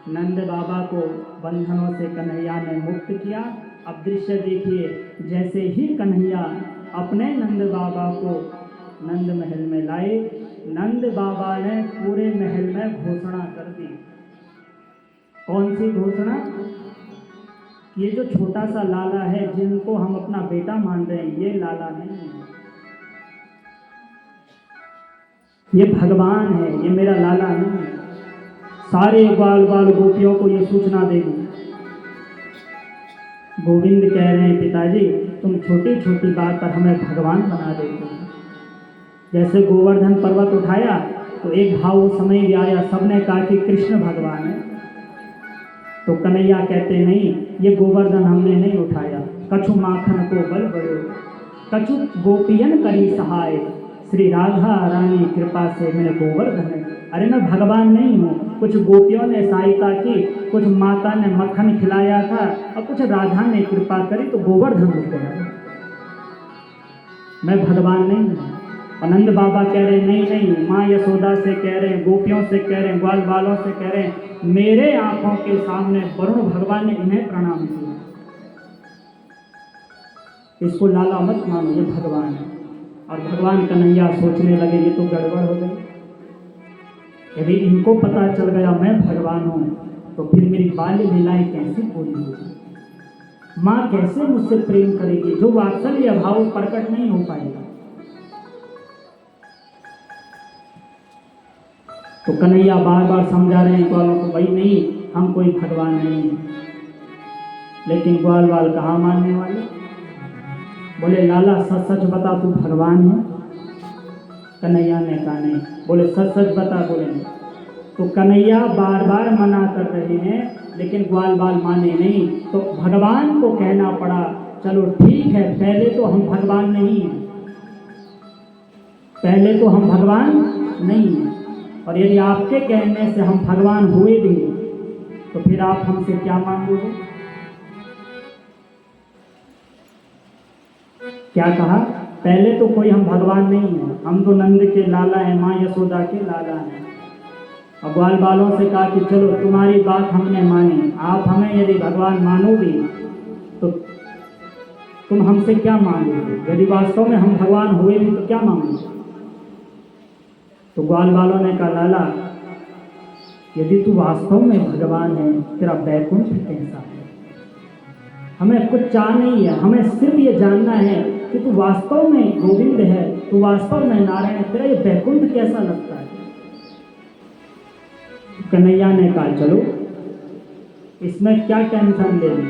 नंद बाबा को बंधनों से कन्हैया ने मुक्त किया। अब दृश्य देखिए, जैसे ही कन्हैया अपने नंद बाबा को नंद महल में लाए, नंद बाबा ने पूरे महल में घोषणा कर दी। कौन सी घोषणा? ये जो छोटा सा लाला है, जिनको हम अपना बेटा मान रहे हैं, ये लाला नहीं है, ये भगवान है, ये मेरा लाला नहीं है। सारे ग्वाल बाल गोपियों को ये सूचना दे दी। गोविंद कह रहे हैं, पिताजी तुम छोटी छोटी बात पर हमें भगवान बना देते हो। जैसे गोवर्धन पर्वत उठाया तो एक भाव उस समय भी आया, सबने कहा कि कृष्ण भगवान है। तो कन्हैया कहते नहीं, ये गोवर्धन हमने नहीं उठाया, कछु माखन को बल बड़ो, कछु गोपियन करी सहाय, श्री राधा रानी कृपा से मैंने गोवर्धन। अरे मैं भगवान नहीं हूँ, कुछ गोपियों ने सहायता की, कुछ माता ने मक्खन खिलाया था और कुछ राधा ने कृपा करी तो गोवर्धन हो गया। मैं भगवान नहीं हूँ। आनंद बाबा कह रहे नहीं नहीं, माँ यशोदा से कह रहे हैं, गोपियों से कह रहे हैं, ग्वाल बालों से कह रहे हैं, मेरे आंखों के सामने वरुण भगवान ने इन्हें प्रणाम किया। इसको लाला मत मानो, ये भगवान है। और भगवान कन्हैया सोचने लगे ये तो गड़बड़ हो गई, यदि इनको पता चल गया मैं भगवान हूँ तो फिर मेरी बाल्य लीलाएं कैसे पूरी होगी, माँ कैसे मुझसे प्रेम करेगी, जो वात्सल्य भाव प्रकट नहीं हो पाएगा। तो कन्हैया बार बार समझा रहे हैं ग्वालों को, भाई नहीं, हम कोई भगवान नहीं है। लेकिन ग्वाल बाल कहाँ मानने वाले, बोले लाला सच सच बता तू भगवान है। कन्हैया ने कहा नहीं। बोले सच सच बता, बोले नहीं। तो कन्हैया बार बार मना कर रहे हैं, लेकिन ग्वाल बाल माने नहीं। तो भगवान को कहना पड़ा, चलो ठीक है, पहले तो हम भगवान नहीं हैं, पहले तो हम भगवान नहीं हैं, और यदि आपके कहने से हम भगवान हुए भी तो फिर आप हमसे क्या मांगोगे? क्या कहा? पहले तो कोई हम भगवान नहीं है, हम तो नंद के लाला हैं, माँ यशोदा के लाला हैं। और ग्वाल बालों से कहा कि चलो तुम्हारी बात हमने मानी, आप हमें यदि भगवान मानोगे तो तुम हमसे क्या मांगोगे? यदि वास्तव में हम भगवान हुए भी तो क्या मांगोगे? तो ग्वाल बालों ने कहा लाला यदि तू वास्तव में भगवान है, तेरा बैकुंठ कैसा है? हमें कुछ चाह नहीं है, हमें सिर्फ ये जानना है कि तू वास्तव में गोविंद है, तू वास्तव में नारायण है, तेरा ये बैकुंठ कैसा लगता है? कन्हैया ने कहा चलो इसमें क्या टेंशन लेनी,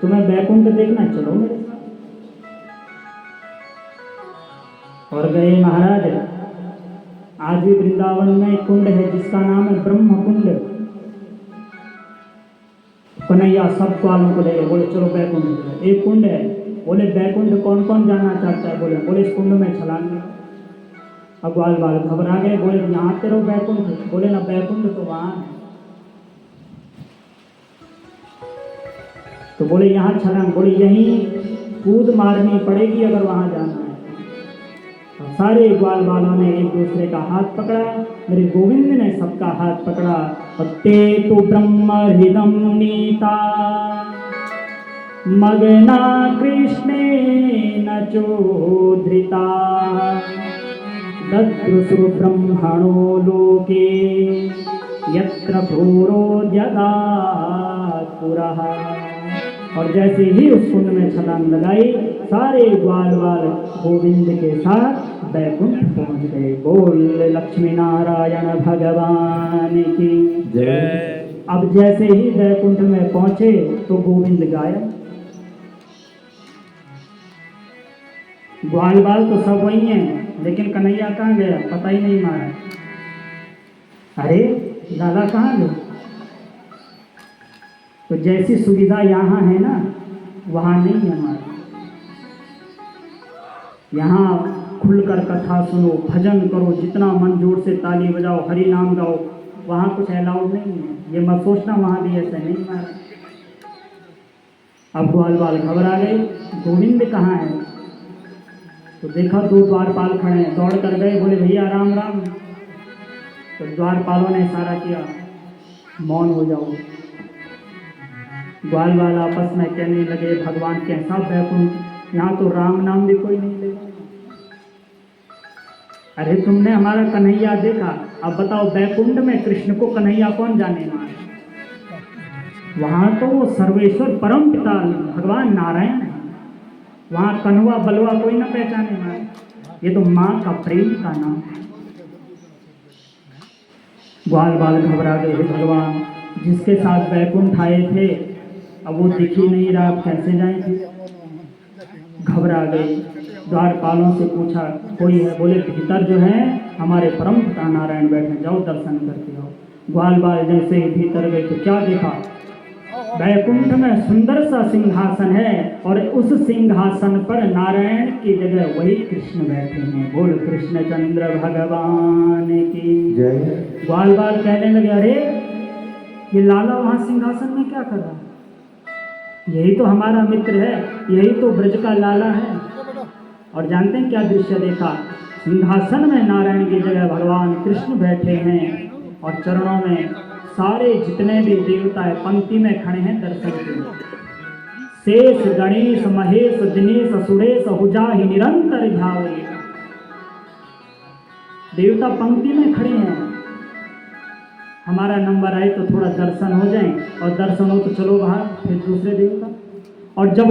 तुम्हें बैकुंठ देखना, चलो मेरे साथ। और गए महाराज। आज भी वृंदावन में एक कुंड है जिसका नाम है ब्रह्म कुंड। कन्हैया सब ग्वालों को ले गए, बोले चलो बैकुंठ। एक कुंड है, बोले बैकुंठ कौन कौन जाना चाहता है? बोले इस कुंड में छलांग लो। अब ग्वाल बाल घबरा गए, बोले यहाँ तेरो बैकुंठ? बोले ना, बैकुंठ तो वहां है। तो बोले यहाँ छलांग? बोले यहीं कूद मारनी पड़ेगी अगर वहां जाना है। और सारे ग्वाल बालों ने एक दूसरे का हाथ पकड़ा, मेरे गोविंद ने सबका हाथ पकड़ा। और ते तो ब्रह्म हृदम नीता मगना कृष्णे न चोधृता दद्रुसु ब्रह्मणो लोके यत्र भूरोद्यगा पुरः। और जैसे ही उस कुंड में छलांग लगाई, सारे ग्वाल बाल गोविंद के साथ बैकुंठ पहुंच गए। बोल लक्ष्मी नारायण भगवान की जय। अब जैसे ही बैकुंठ में पहुंचे तो गोविंद गायब। ग्वाल बाल तो सब वही हैं, लेकिन कन्हैया कहाँ गया पता ही नहीं मारा। अरे लाला कहाँ गए? तो जैसी सुविधा यहाँ है ना, वहाँ नहीं है हमारी। यहाँ खुलकर कथा सुनो, भजन करो, जितना मन जोर से ताली बजाओ, हरि नाम गाओ, वहाँ कुछ अलाउड नहीं है। ये मत सोचना वहाँ भी ऐसा नहीं मारा। अब ग्वाल बाल घबरा गए, गोविंद कहाँ है? तो देखा दो द्वारपाल खड़े हैं, दौड़ कर गए, बोले भैया राम राम। तो द्वारपालों ने इशारा किया, मौन हो जाओ। ग्वाल बाल आपस में कहने लगे, भगवान कैसा बैकुंठ, यहाँ तो राम नाम भी कोई नहीं लेगा। अरे तुमने हमारा कन्हैया देखा, अब बताओ बैकुंठ में कृष्ण को कन्हैया कौन जाने माने। वहां तो वो सर्वेश्वर परम पिता भगवान नारायण है, वहां कन्हवा बलवा कोई ना पहचाने माने। ये तो माँ का प्रेम का नाम है। ग्वाल बाल घबरा गए, भगवान जिसके साथ बैकुंठ आए थे अब वो दिख ही नहीं रहा, अब कैसे जाएंगे। घबरा गए, द्वारपालों से पूछा कोई है? बोले भीतर जो है हमारे परम पिता नारायण बैठे, जाओ दर्शन करके आओ। ग्वाल बाल जैसे ही भीतर गए तो क्या देखा, बैकुंठ में सुंदर सा सिंहासन है और उस सिंहासन पर नारायण की जगह वही कृष्ण बैठे हैं। बोल कृष्ण चंद्र भगवान की जय। ग्वाल बाल कहने लगे, अरे ये लाला वहां सिंहासन में क्या कर रहा है? यही तो हमारा मित्र है, यही तो ब्रज का लाला है। और जानते हैं क्या दृश्य देखा? सिंहासन में नारायण की जगह भगवान कृष्ण बैठे हैं और चरणों में सारे जितने भी देवता है पंक्ति में खड़े हैं दर्शन के लिए। शेष गणेश महेश दिनेश सुरेश हुजा ही निरंतर ध्यावे। देवता पंक्ति में खड़े हैं, हमारा नंबर आए तो थोड़ा दर्शन हो जाए, और दर्शन हो तो चलो बाहर फिर दूसरे देवता। और जब